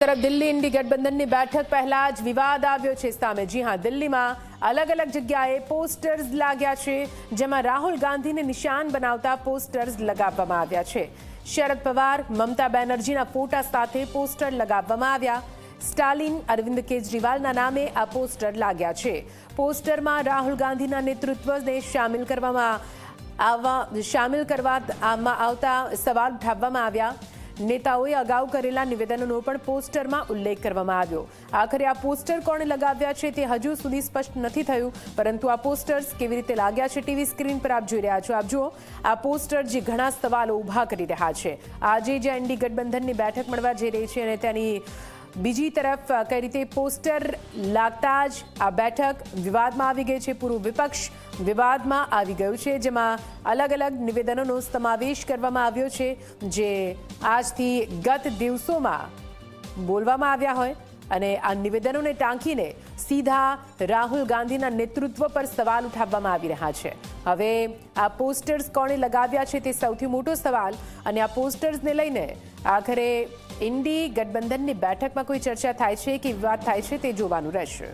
तरफ दिल्ली इंडी गठबंधन की बैठक पहला ज विवाद આવ્યો છે સામે। जी हाँ, दिल्ली में अलग अलग जगह पोस्टर्स लाग्या छे, जेमां राहुल गांधी ने निशान बनावता पोस्टर्स लगाववामां આવ્યા છે। शरद पवार, ममता बेनर्जीना फोटा साथे पोस्टर लगाववामां આવ્યા। स्टालिन, अरविंद केजरीवालना नामे आ पोस्टर लाग्या छे। पोस्टरमां राहुल गांधीना नेतृत्वने शामिल કરવામાં આવતા સવાલ ઉઠાવવામાં આવ્યા। नेताओं अगाऊ करेला निवेदनों पण पोस्टर में उल्लेख करवामां आव्यो। आखिर आ पोस्टर कोणे लगाव्या छे ते हजू सुधी स्पष्ट नहीं थयुं, परंतु आ पोस्टर्स केवी रीते लाग्या छे टीवी स्क्रीन पर आप जोई रह्या छो। आप जुओ आ पोस्टर जे घणा सवालों उभा करी रह्या छे। आजे जे इंडी गठबंधननी बैठक मळवा जई रही छे अने तेनी बीजी तरफ कई रीते पोस्टर लागता ज आ बैठक विवाद में आवी गई है। पूरु विपक्ष विवाद में आवी गयुं छे, जेमां अलग अलग निवेदनों समावेश करवामां आव्यो छे, जे आजथी गत दिवसों बोलवामां आव्या होय अने आ निवेदनों टांकीने सीधा राहुल गांधीना नेतृत्व पर सवाल उठाववामां आवी रह्या छे। हवे आ पोस्टर्स कोणे लगाव्या छे ते सौथी मोटो सवाल अने आ पोस्टर्स ने लईने आखरे इंडी गठबंधन की बैठक में कोई चर्चा थाय छे कि विवाद थाय छे ते जोवानुं रहेशे।